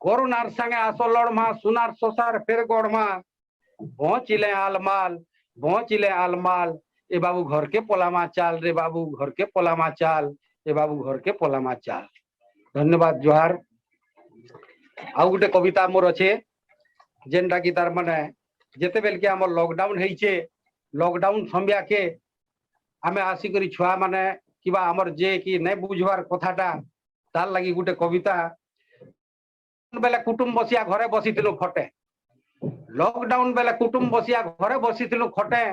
कोरोनार संगे आस लड़मा सुनार संसार फेर गड़मा पहुंचिले आलमाल ए बाबू घर के पलामा चाल रे बाबू घर के पलामा चाल ए बाबू घर के पलामा चाल धन्यवाद जोहार आउ गोटे कविता मोर अच्छे जेनटा कि तार माने जेते बेल के हमर लॉकडाउन हेइछे लॉकडाउन संबिया के आमे आसी करी छुआ माने किबा हमर जे कि नै बुझवार कथाटा तार लागि गोटे कविता बेले कुटुंब बसिया घरे बसिथिलु खटे लॉकडाउन बेले कुटुंब बसिया घरे बसिथिलु खटे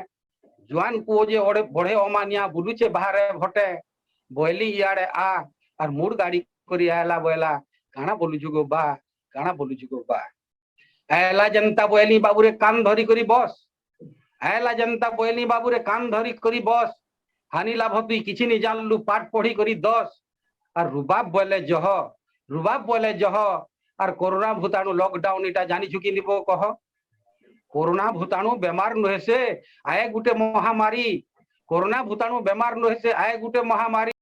जुआन को जे ओडे बढे अमानिया बुलुचे बाहरे भटे बोइली इयाडे आ और मूड गाड़ी करी आयला बोला काना बोलुछु गो बा काना बोलुछु गो बा आयला जनता बोइली बाबूरे कान धरी करी बस आयला जनता बोइली बाबूरे कान धरी करी बस हानि लाभ तुई किछि नि जानलु पाठ पढ़ी करी 10 और रुबाब बोले जह और कोरोना भूताणु लॉकडाउन इटा जानी चुकी निबो कह कोरोना भूताणु बेमार नुहे से आए गुटे महामारी कोरोना भूताणु बेमार नुहे से आए गुटे महामारी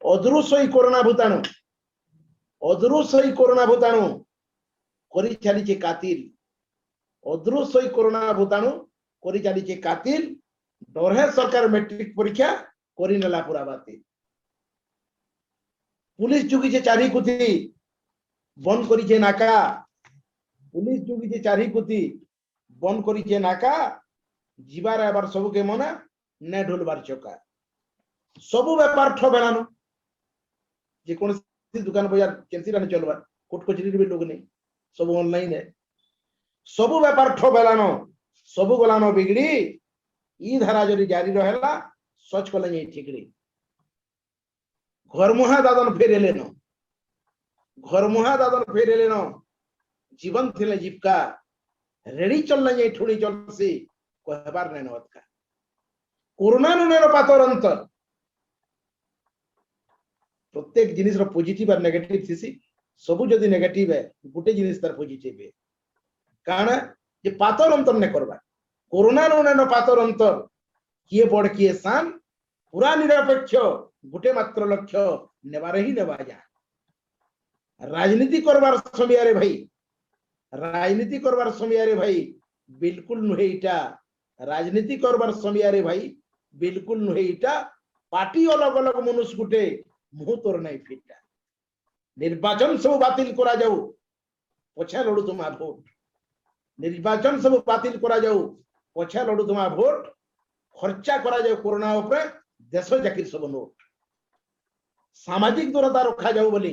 ଅଦୃଶ୍ୟ କୋରୋନା ଭୂତାଣୁ କରି ଚାଲିଛି କାତିଲ ଅଦୃଶ୍ୟ କୋରୋନା ଭୂତାଣୁ କରି ଚାଲିଛି କାତିଲ ଡରେ ସରକାର ମେଟ୍ରିକ ପରୀକ୍ଷା କରିନେଲା ପୁରା ବାତିଲ पुलिस जुगिचे चारी कुती बंद करिचे नाका पुलिस जुगिचे चारी कुती बंद करिचे नाका जीवार आबार सबु के मना ने ढोलबार चका सबु व्यापार ठबेलानो जे कोन दुकान बाजार केंसी राने चलबा कोट कचरी भी लोग नहीं सब ऑनलाइन है सबु व्यापार ठबेलानो सबु गलानो बिगड़ी ई धारा जरी जारी रहेला सच कले नहीं ठिकड़ी घरमुहा दादन फेरेलेन जीवन थिले जीवका रेडी चलने नहीं ठुड़ी चलसी कहबार नहीं नवतका कोरोना नुनेर पातर अंतर प्रत्येक जिनिस रो पॉजिटिव और नेगेटिव थिसी सबु जदी नेगेटिव है गुटे जिनिस तार पॉजिटिव है काना जे पातर अंतर ने करबा कोरोना नुनेर पातर अंतर किए बड़ किए सान पूरा निरपेक्ष गुटे मात्र लक्ष्य नेबारे ही नेबा जा राजनीति करबार समय भाई राजनीति करबार समय भाई बिल्कुल नुहेटा राजनीति करबार समय भाई बिल्कुल नुहेटा पार्टी अलग अलग मनुष्य गुटे मुह तोर नहीं फिटा निर्वाचन सब बातिल करा जाऊ पछा लड़ू तुमा भोट निर्वाचन सब बातिल करा जाऊ पछा लड़ू तुमा भोट खर्चा करा जाऊ कोरोना उपरे देश जाकिर सब नोट सामाजिक दूरता रखा जाऊ बोली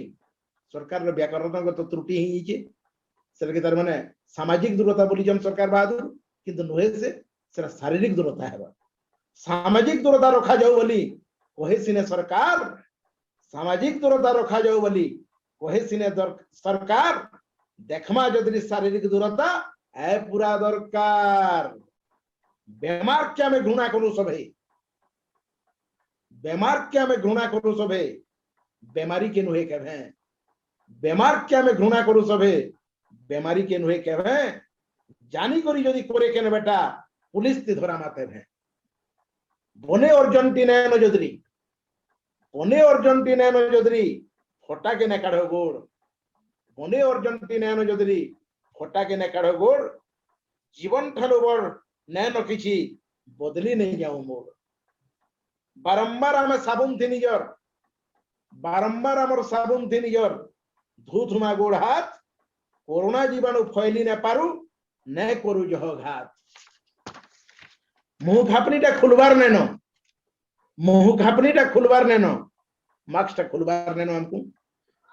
सरकार व्याकरणगत त्रुटि ही से तार माने सामाजिक दूरता बोली जन सरकार बहादुर किंतु नुहे से शारीरिक दूरता है सामाजिक दूरता रखा जाऊ बोली कहे सिने सरकार सामाजिक दूरता रखा जाऊ बोली कहे सिने सरकार देखमा जदि शारीरिक दूरता है पूरा दरकार बेमार क्या में घृणा करू सभे बेमार क्या में घृणा करू सभे बेमारी के नुहे कहवे बेमार क्या में घृणा करू सभे बेमारी के नुहे कहवे जानी करी जदि करे केने बेटा पुलिस ती धरा माते भे बने अर्जेंटीना न जदरी फटा के ने काढो गोड़ बने अर्जेंटीना न जदरी फटा के ने काढो गोड़ जीवन ठालु बड़ नैन किछि बदली नहीं जाऊ मोड़ बारंबार आम साबुन थी निजर बारंबार आमर साबुन थी निजर धूथुमा गोड़ हाथ कोरोना जीवाणु फैली न पारू न करू जह घात मुह खापनीटा खुलबार नेनो मुह खापनीटा खुलबार नेनो मास्कटा खुलबार नेनो हमको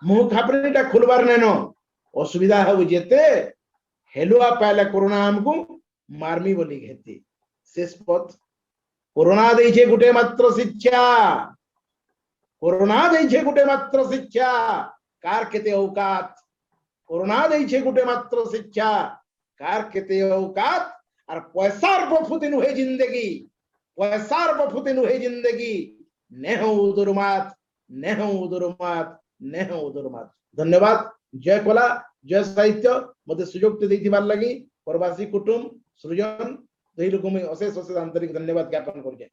मुह खापनीटा खुलबार नेनो असुविधा हो जेते हेलुआ पहले कोरोना हमको मारमी बोली घेती शेष पथ कोरोना देइछे गुटे मात्र शिक्षा कोरोना देइछे गुटे मात्र शिक्षा कार केते औकात कोरोना देइछे गुटे मात्र शिक्षा कार केते औकात और पैसार बफुती नुहे जिंदगी पैसार बफुती नुहे जिंदगी नेह उदुरमात नेह उदुरमात नेह उदुरमात धन्यवाद जय कला जय साहित्य मते सुजोग ते देथिबार लागि प्रवासी कुटुंब सृजन दही लोक में अशेष अशेष आंतरिक धन्यवाद ज्ञापन करके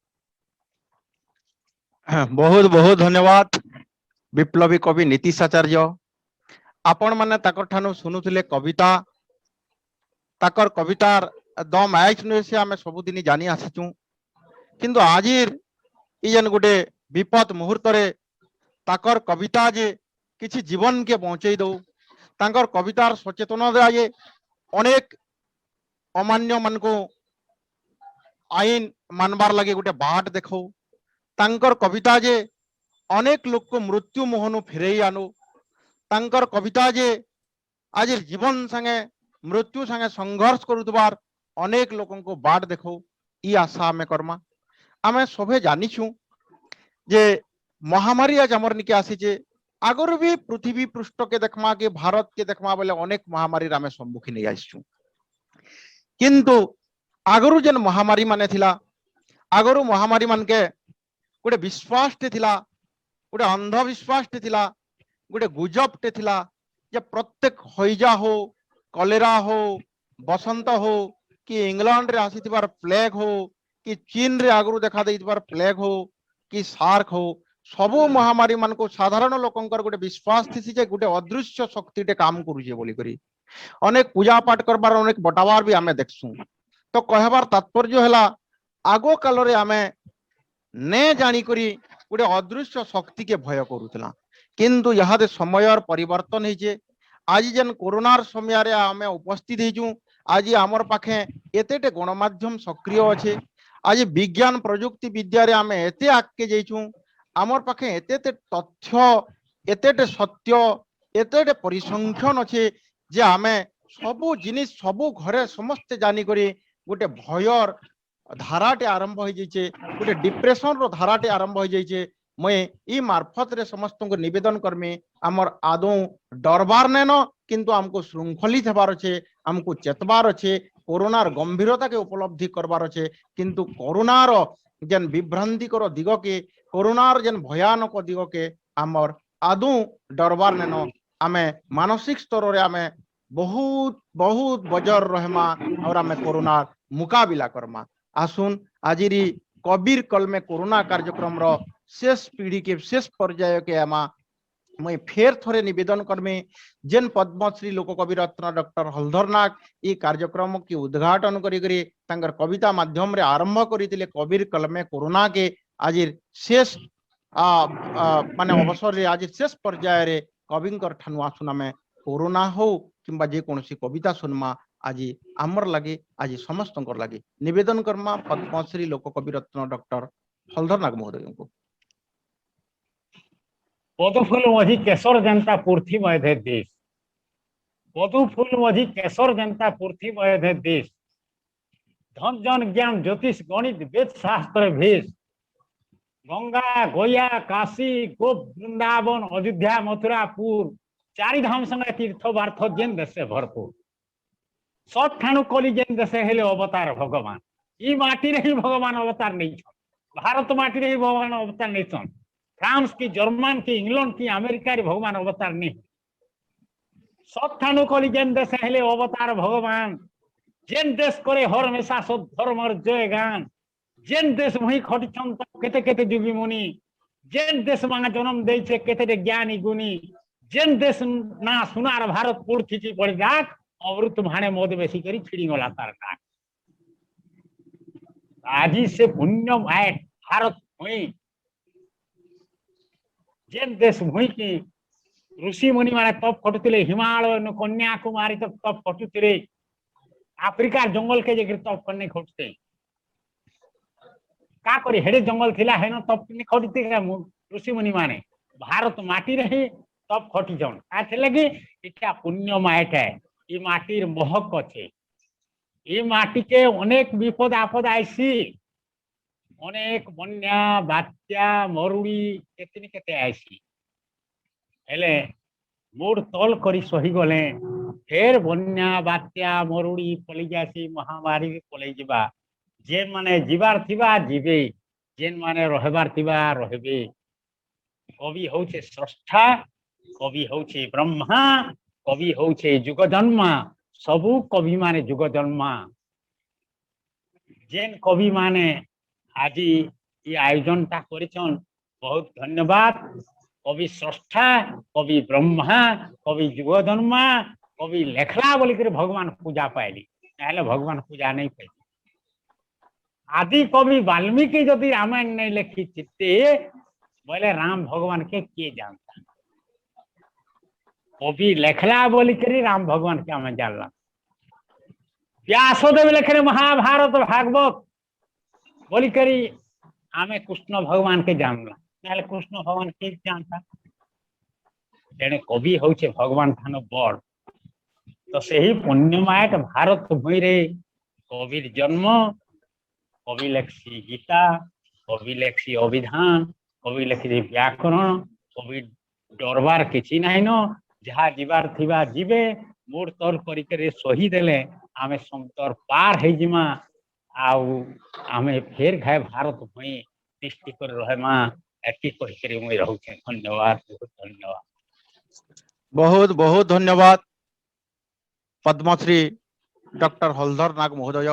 बहुत बहुत धन्यवाद विप्लवी कवि नीतीश आचार्य आपण माने ताकर ठानु सुनुथिले कविता ताकर कवितार दम आइस नुहे से आमे सबुदिन जानी आसीचु किंतु आजिर इजन गुटे विपद मुहूर्त रे ताकर कविता जे किछि जीवन के पहुंचई दो ताकर कवितार सचेतनता जे अनेक अमान्य मन को आईन मानबार लगे गोटे बाट देखो तांकर कविता जे अनेक लोक को मृत्यु मोहनु फेरई आनो तांकर कविता जे आज जीवन संगे मृत्यु संगे संघर्ष करुतबार अनेक लोगों को बाट देखो ई आशा आमे करमा आमे सभे जानिछु जे महामारी आज हमर निके आसी जे आगर भी पृथ्वी पृष्ठ के देखमा के भारत के देखमा बोले अनेक महामारी आमे सम्मुखीन नहीं आइछु किंतु आगरु जेन महामारी माने थिला आगरु महामारी मान के गोटे विश्वास टे थिला गोटे अंधविश्वास टे थिला गोटे गुजब टे थिला जे प्रत्येक हईजा हो कलेरा हो बसंत हो कि इंग्लैंड रे आसीथिबार प्लेग हो कि चीन रे आगरु देखा देइथिबार प्लेग हो कि सार्क हो सबु महामारी मान को साधारण लोकंकर गोटे विश्वास थी जे गोटे अदृश्य शक्ति टे काम करूजे बोली करी अनेक पूजा पाठ करबार अनेक बटावार भी आमे देखसु। तो कहबार तात्पर्य हैला आगो काल रे आमे ने जानी करी गोटे अदृश्य शक्ति के भय करूतला किंतु यहादे समयर परिवर्तन होइजे। आज जेन कोरोनार समय रे आमे उपस्थित हेजु आज आमर पाखे एतेटे गणमाध्यम सक्रिय अच्छे। आज विज्ञान प्रजुक्ति विद्या रे आमे एते आगे जाइछू आमर पाखे एतेटे तथ्य एतेटे सत्य एतेटे परिसंख्यान अच्छे जे आमे सबु जिनिस सबु घरे समस्ते जानी करी गोटे भयर धाराटे आरंभ हो जाइए गोटे डिप्रेशन रो धाराटे आरंभ हो जाइए। मैं ई मार्फत रे समस्त को निवेदन करमी आमर आदौ डरबार नैन किंतु हमको श्रृंखलित हबार अच्छे हमको चेतबार अच्छे कोरोनार गंभीरता के उपलब्धि करबार अच्छे किंतु कोरोनार जेन विभ्रांतिकर दिग के कोरोनार जेन भयानक दिग के आमर आदौ डरबार नैन आमे मानसिक स्तर रे आमे बहुत बहुत बजर रहमा और आमे कोरोनार मुकाबिला करमा। आसुन आजिरी कबीर कल में कोरोना कार्यक्रम रो शेष पीढ़ी के शेष पर्याय के आमा मैं फेर थोड़े निवेदन करमी जेन पद्मश्री लोककवि रत्न डॉक्टर हलधर नाग ये कार्यक्रम की उद्घाटन करी कविता माध्यम रे आरंभ करते कबीर कल में कोरोना के आज शेष माने अवसर रे आज शेष पर्याय रे कविंकर ठानु आसुना में कोरोना हो किंबा जे कोनसी कविता सुनमा आज आमर लगे आज समस्त लगे निवेदन करमा पद्मश्री लोककवि रत्न डॉक्टर हलधर नाग महोदय को। पदुफुल मझी केशर जनता पूर्थी मधे देश पदुफुल मझी केशर जनता पूर्थी मधे देश धन जन ज्ञान ज्योतिष गणित वेद शास्त्र भेष गंगा गोया काशी गोप वृंदावन अयोध्या मथुरापुर चारि धाम संगे तीर्थ बार्थ जेन देशे भरपूर सब ठाणु कली जेन देशे हेले अवतार भगवान ई माटी रे ही भगवान अवतार नहीं भारत माटी रे ही भगवान अवतार नहीं फ्रांस की जर्मन की इंग्लैंड की अमेरिका रे भगवान अवतार नहीं सब ठाणु कली जेन देशे हेले अवतार भगवान जेन देश करे हर हमेशा सब धर्मर जय गान जेन देश वही खटिछन केते केते जुगी मुनि जेन देश मांगा जन्म देई छे केते ज्ञानी गुणी जेन देश ना सुनार भारत पूर्ति की पड़ जाक अमृत भाणे मोद बेसी करी छिड़ी गला तार का आज से पुण्य माय भारत हुई जेन देश हुई की ऋषि मुनि माने तप खटुतिले हिमालय न कन्याकुमारी तप खटुतिले अफ्रीका जंगल के जे तप करने खटते का करी हेडे जंगल थिला हेन तप करने खटते ऋषि मुनि माने भारत माटी रही तप खटी जन आथे लगी इटा पुण्य मायट है ई माटीर महक अच्छे ई माटी के अनेक विपद आपद आईसी अनेक बन्या बात्या मरुड़ी केतनी केते आईसी हेले मूड तल करी सही गले फेर बन्या बात्या मरुड़ी पलि जासी महामारी पलि जिबा जेन माने जीवार थिबा जीवे जेन माने रहबार थिबा रहबे कवि होचे स्रष्टा कवि होचे ब्रह्मा कवि होचे जुग जन्मा सबु कवि माने जुग जन्मा जेन कवि माने आज ये आयोजन ता करिछन बहुत धन्यवाद कवि स्रष्टा कवि ब्रह्मा कवि जुग जन्मा कवि लेखला बोली कर भगवान पूजा पाइली नाले भगवान पूजा नहीं पाइली आदि कवि वाल्मीकि जदि रामायण नहीं लिखी चित्ते बोले राम भगवान के जानता कवि लेखला बोली करी राम भगवान के हमें जानला व्यासदेव लेखे महाभारत भागवत बोली करी हमें कृष्ण भगवान के जानला नाले कृष्ण भगवान के जानता तेने कवि होचे भगवान थान बड़ तो सही पुण्यमायट भारत भूमि रे कविर जन्म कवि लेखसी गीता कवि लेखसी अभिधान कवि लेखसी व्याकरण कवि डरबार किछि नाही न जहाँ जीवार थिबा जीवे मूड तौर करी सही देले आमे समतर पार है जिमा आउ आमे फेर घाय भारत भई दृष्टि कर रहमा एति कहि करी मुई रहू छे। धन्यवाद बहुत बहुत धन्यवाद पद्मश्री डॉक्टर हलधर नाग महोदय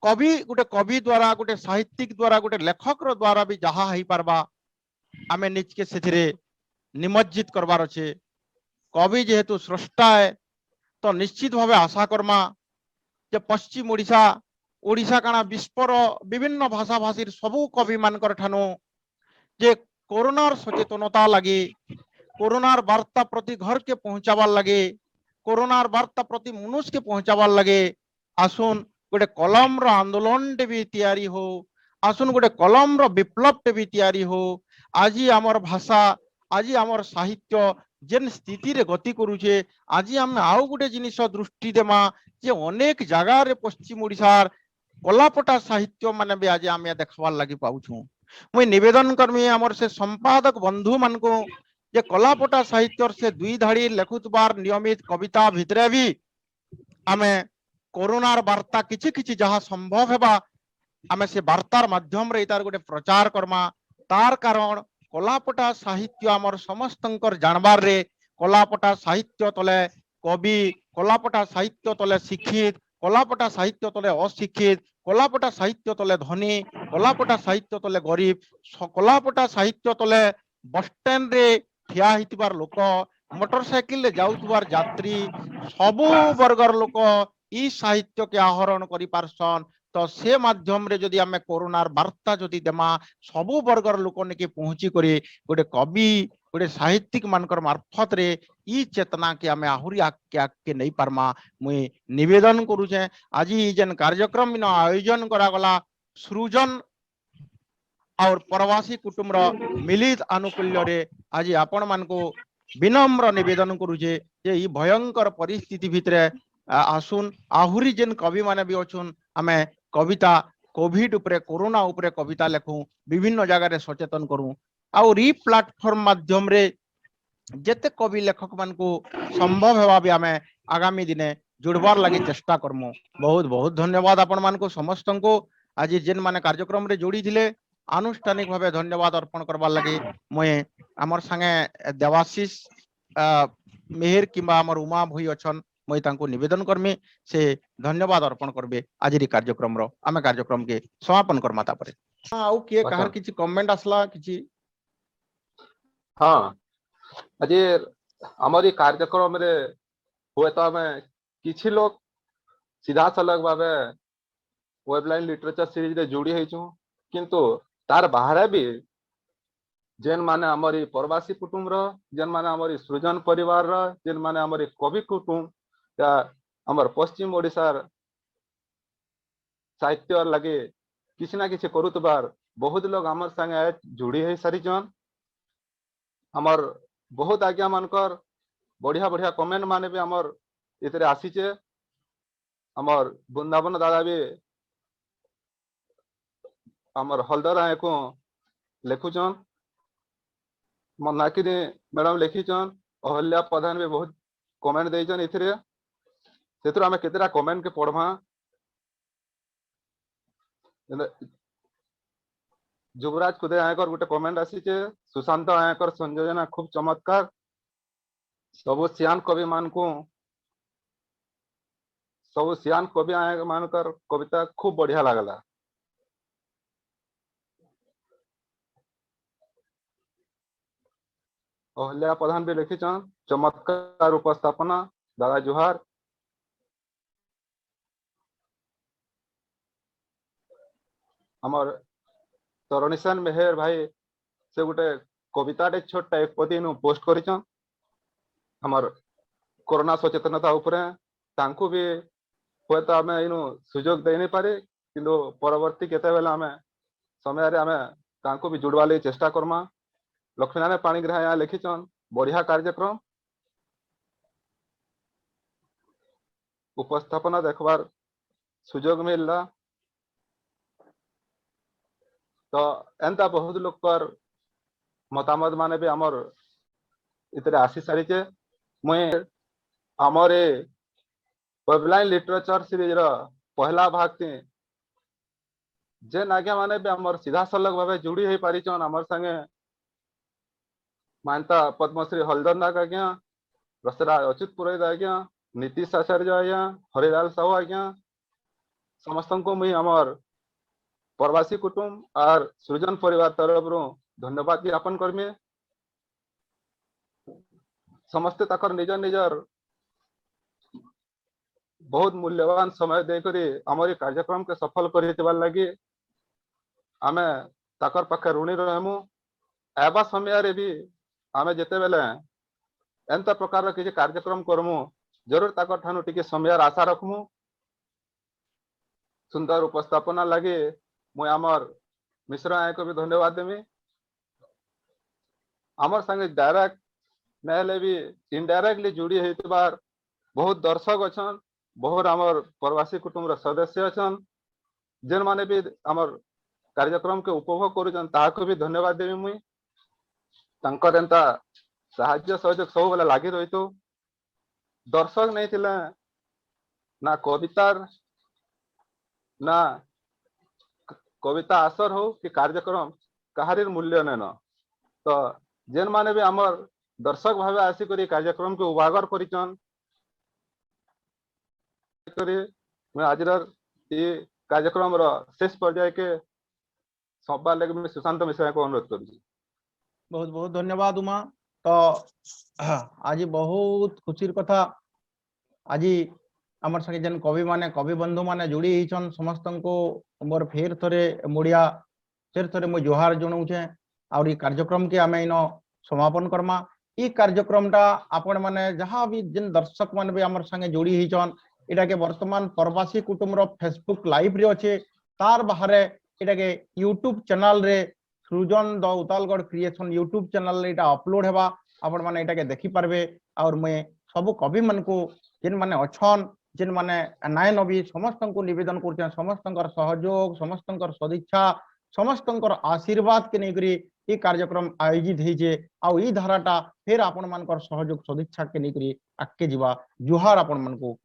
कवि गोटे कवि द्वारा गोटे साहित्यिक द्वारा गोटे लेखक द्वारा भी जहा है पारबा आमे निज के सेथिरे निमज्जित करबार अच्छे कवि जेहेतु स्रष्टा है तो निश्चित भावे आशा करमा जे पश्चिम ओडिशा ओडिशा काना विश्वर विभिन्न भाषा भाषी सबू कवि मानकर ठानु जे कोरोनार सचेतनता लगे कोरोनार वार्ता प्रति घर के पहुंचाबार लगे कोरोनार वार्ता प्रति मनुष्य के पहुंचाबार लगे आसुन गोटे कलम रो आंदोलन टे भी तैयारी हो आसुन गोटे कलम रो विप्लव टे भी तैयारी हो आज आमर भाषा आज आमर साहित्य जेन स्थिति रे गति करूचे आज आम आउ गोटे जिनिस दृष्टि देमा जे अनेक जगह रे पश्चिम ओडिशार कलापटा साहित्य माने भी आज आम देखबार लगी पाउछु मुई निवेदन करमी आमर से संपादक बंधु मान को जे कलापटा साहित्य से दुई धाड़ी लेखुतबार नियमित कविता भितरे भी आमे कोरोनार वार्ता किछि किछि जहाँ संभव हेबा आमे से वार्तार माध्यम रे इतार गोटे प्रचार करमा तार कारण कलापटा साहित्य आमर समस्तंकर जानबार रे कलापटा साहित्य तले कवि कलापटा साहित्य तले शिक्षित कलापटा साहित्य तले अशिक्षित कलापटा साहित्य तले धनी कलापटा साहित्य तले गरीब कलापटा साहित्य तले बस स्टैंड रे ठिया हितबार लोक मोटरसाइकिल रे जाउतबार यात्री सबु वर्गर लोक ई साहित्य के आहरण करि पारसन तो से माध्यम रे जदि आमे कोरोनार वार्ता जदि देमा सबु वर्गर लोक ने पहुंची करे गोटे कवि गोटे साहित्यिक मानकर मार्फत रे ई चेतना के आमे आहुरी आके नहीं पारमा मुई निवेदन करूचे आज जेन कार्यक्रम इन आयोजन करा गला सृजन और प्रवासी कुटुंब मिलित आनुकूल्य रे आज आपण मान को विनम्र निवेदन करूचे जे ई भयंकर परिस्थिति भितरे आसुन आहुरी जेन कवि माने भी अछुन आमे कविता कोविड उपरे कोरोना उपरे कविता लेखु विभिन्न जगह रे सचेतन करूं और ई प्लेटफॉर्म माध्यम रे जेते कवि लेखक मान को संभव हेबा भी आमे आगामी दिने जुड़बार लगी चेष्टा करमु बहुत बहुत धन्यवाद आपण मान को समस्त को आज जेन माने कार्यक्रम रे जोड़ी दिले आनुष्ठानिक भावे धन्यवाद अर्पण करबार लगी मुए हमर संगे देवाशीष मेहर किंबा हमर उमा भई अछन मुई तांको निवेदन करमी से धन्यवाद अर्पण करबे आज री कार्यक्रम रो आमे कार्यक्रम के समापन करमा ता परे आउ के कहार किछि कमेंट आसला किछि हाँ आज हमारी कार्यक्रम रे हुए तो हमें किछि लोग सीधा सलग भावे वेबलाइन लिटरेचर सीरीज रे जोड़ी हेछु किंतु तार बाहर भी जेन माने हमारी प्रवासी कुटुंब रो जेन माने हमारी सृजन परिवार रो जेन माने हमारी कवि कुटुंब या हमर पश्चिम ओडिशार साहित्य लगे किसी ना किसी करुतबार बहुत लोग हमर संगे जुड़ी है सारिजन हमर बहुत आज्ञा मानकर बढ़िया बढ़िया कमेंट माने भी हमर इतरे आसीचे हमर वृंदावन दादा भी हमर हलदर आए को लेखुचन मनाकिनी मैडम लिखीचन अहल्या प्रधान भी बहुत कमेंट देचन इथरे सेतुर हमें केतेरा कमेंट के पढ़वा युवराज कुदे आयकर गोटे कमेंट आसीचे सुशांत आयकर संयोजना खूब चमत्कार सब सियान कवि मान को सब सियान कवि आय मानकर कविता खूब बढ़िया लागला अहल्या प्रधान भी लिखीचन चमत्कार उपस्थापना दादा जुहार हमर तरणीशन मेहर भाई से गोटे कविता टे छोटा एक पति नु पोस्ट करिचन हमर कोरोना सचेतनता उपरे तांको भी होय तो हमें इनु सुयोग दे नहीं पारे किंतु परवर्ती केते बेला हमें समय रे हमें तांको भी जुड़वा ले चेष्टा करमा लक्ष्मीनारायण पाणिग्राह यहाँ लिखीचन बढ़िया कार्यक्रम उपस्थापना देखबार सुयोग मिलला तो एंता बहुत लोग कर मतामत माने भी हमर इतरे आसी सारिचे मुई हमर वेबलाइन लिटरेचर सीरीज रो पहला भाग थी जे आज्ञा माने भी हमर सीधा सलग भावे जुड़ी हो पारिचन हमर संगे मानता पद्मश्री हलदर नाग आज्ञा रसराज अच्युत पुरोहित आज्ञा नीतीश आचार्य आज्ञा हरिलाल साहू आज्ञा समस्त को मुई हमर प्रवासी कुटुंब और सृजन परिवार तरफ धन्यवाद ज्ञापन करमी समस्ते ताकर निज निजर बहुत मूल्यवान समय देकरी आमर कार्यक्रम के सफल कर लगी आमे ताकर पाखे ऋणी रहमु एबा समय रे भी आमे जेते बेले एंता प्रकार किसी कार्यक्रम करमु जरूर ताकर ठानु टिके समय आशा रखमु सुंदर उपस्थापना लगी मुई आमर मिश्र आय को भी धन्यवाद देमी आमर संगे डायरेक्ट नहले भी इनडायरेक्टली जुड़ी होइतबार बहुत दर्शक अछन बहुत आमर प्रवासी कुटुंब सदस्य अछन जेन माने भी आमर कार्यक्रम के उपभोग करूछन ताको भी धन्यवाद देवी मुई तांकर एंता साहाय्य सहयोग सब बेला लागी रहितो दर्शक नहीं थिला ना कवितार ना कविता आसर हो कि कार्यक्रम कहारीर मूल्य नेन तो जेन माने भी आमर दर्शक भावे आसी करी कार्यक्रम के उभागर करिचन करी मैं आज ये कार्यक्रम रो शेष पर्याय के सभा लगे मैं सुशांत मिश्रा को अनुरोध करूँ बहुत बहुत धन्यवाद उमा तो आज बहुत खुशी कथा आज आमर संगे जेन कवि माने कवि बंधु माने जोड़ी होइछन समस्त को मोर फेर थरे मुड़िया फेर थरे मो जोहार जणाउछे और ये कार्यक्रम के आमे इन समापन करमा ई कार्यक्रमटा आपण माने जहाँ भी जिन दर्शक माने भी आमर संगे जोड़ी होइछन एटा के वर्तमान प्रवासी कुटुंब रो फेसबुक लाइव रे अच्छे तार बाहरे एटा के यूट्यूब चैनल रे सृजन द उतालगढ़ क्रिएशन यूट्यूब चैनल रे एटा अपलोड हेबा आपण माने एटा के देखि पारबे और मैं सब कवि मन को जिन माने अछन जिन माने नाय नबी समस्त को निवेदन करछन समस्त सहयोग समस्त सदिच्छा समस्त आशीर्वाद के नहीं करी ये कार्यक्रम आयोजित होइछे आ ई धाराटा फिर आपण मानकर सहयोग सदिच्छा के नहीं करी आगे जीवा जुहार आपण मन को